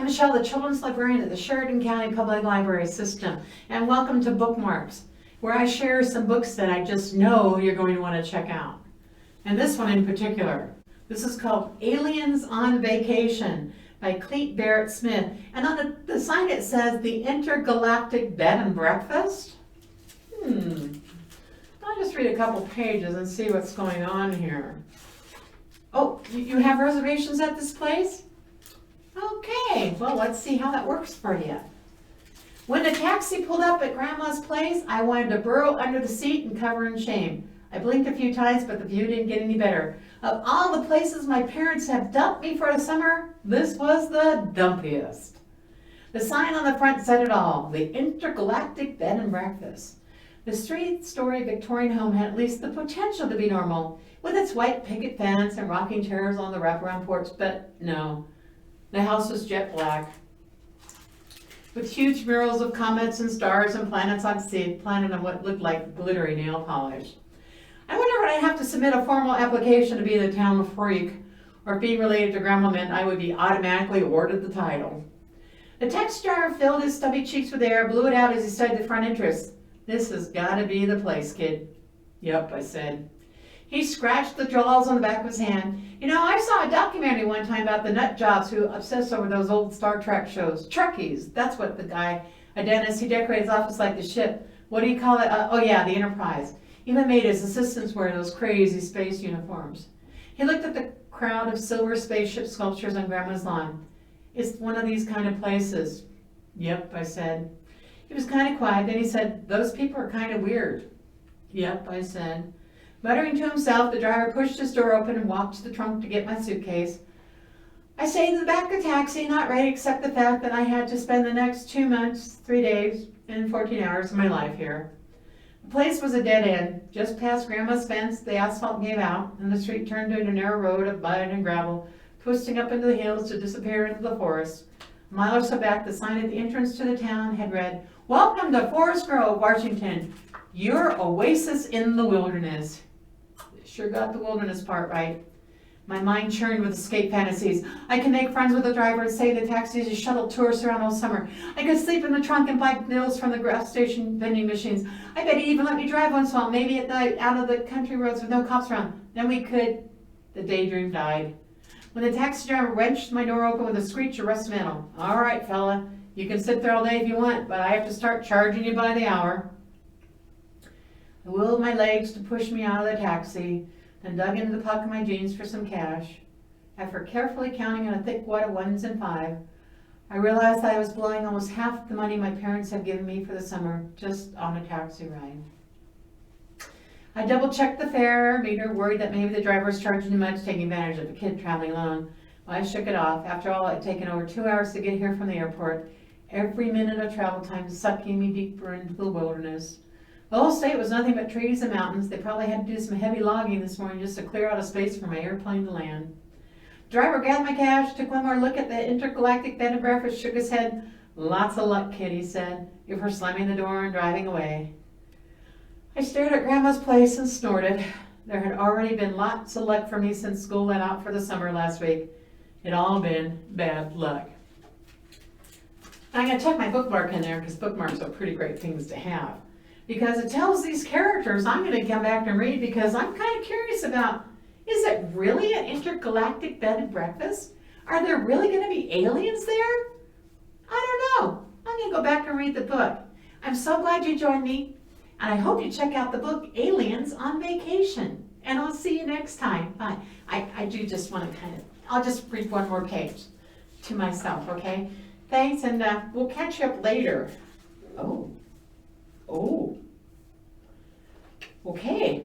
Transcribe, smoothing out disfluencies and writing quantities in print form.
I'm Michelle, the Children's Librarian at the Sheridan County Public Library System, and welcome to Bookmarks, where I share some books that I just know you're going to want to check out. And this one in particular, this is called Aliens on Vacation by Clete, Barrett, Smith. And on the sign it says, The Intergalactic Bed and Breakfast. I'll just read a couple pages and see what's going on here. Oh, you have reservations at this place? Okay, well, let's see how that works for you. When the taxi pulled up at Grandma's place, I wanted to burrow under the seat and cover in shame. I blinked a few times, but the view didn't get any better. Of all the places my parents have dumped me for the summer, this was the dumpiest. The sign on the front said it all, The Intergalactic Bed and Breakfast. The three-story Victorian home had at least the potential to be normal, with its white picket fence and rocking chairs on the wraparound porch, but no. The house was jet black, with huge murals of comets and stars and planets on what looked like glittery nail polish. I wonder would I have to submit a formal application to be the town freak, or if being related to Grandma meant I would be automatically awarded the title. The taxi driver filled his stubby cheeks with air, blew it out as he studied the front entrance. This has got to be the place, kid. Yep, I said. He scratched the jaws on the back of his hand. You know, I saw a documentary one time about the nut jobs who obsess over those old Star Trek shows. Trekkies, that's what the guy, a dentist, he decorated his office like the ship. What do you call it? Oh yeah, the Enterprise. Even made his assistants wear those crazy space uniforms. He looked at the crowd of silver spaceship sculptures on Grandma's lawn. It's one of these kind of places. Yep, I said. He was kind of quiet, then he said, those people are kind of weird. Yep, I said. Muttering to himself, the driver pushed his door open and walked to the trunk to get my suitcase. I stayed in the back of the taxi, not ready to accept the fact that I had to spend the next 2 months, 3 days, and 14 hours of my life here. The place was a dead end. Just past Grandma's fence, the asphalt gave out, and the street turned into a narrow road of mud and gravel, twisting up into the hills to disappear into the forest. A mile or so back, the sign at the entrance to the town had read, Welcome to Forest Grove, Washington. Your oasis in the wilderness. Sure got the wilderness part right. My mind churned with escape fantasies. I could make friends with the driver and say the taxis just shuttle tourists around all summer. I could sleep in the trunk and buy meals from the gas station vending machines. I bet he'd even let me drive once in a while, maybe at night, out of the country roads with no cops around. Then we could... The daydream died. When the taxi driver wrenched my door open with a screech of rust metal. All right, fella, you can sit there all day if you want, but I have to start charging you by the hour. I willed my legs to push me out of the taxi, then dug into the pocket of my jeans for some cash. After carefully counting in a thick wad of ones and five, I realized that I was blowing almost half the money my parents had given me for the summer just on a taxi ride. I double-checked the fare meter, worried that maybe the driver was charging too much, taking advantage of a kid traveling alone. Well, I shook it off. After all, it had taken over 2 hours to get here from the airport. Every minute of travel time sucking me deeper into the wilderness. The whole state was nothing but trees and mountains. They probably had to do some heavy logging this morning just to clear out a space for my airplane to land. The driver grabbed my cash, took one more look at the intergalactic bed and breakfast, shook his head. Lots of luck, kid, he said, before slamming the door and driving away. I stared at Grandma's place and snorted. There had already been lots of luck for me since school let out for the summer last week. It all been bad luck. I'm going to tuck my bookmark in there because bookmarks are pretty great things to have. Because it tells these characters I'm going to come back and read because I'm kind of curious about, is it really an intergalactic bed and breakfast? Are there really going to be aliens there? I don't know. I'm going to go back and read the book. I'm so glad you joined me, and I hope you check out the book Aliens on Vacation. And I'll see you next time. Bye. I do just want to I'll just read one more page to myself, okay? Thanks, and we'll catch you up later. Oh. Okay.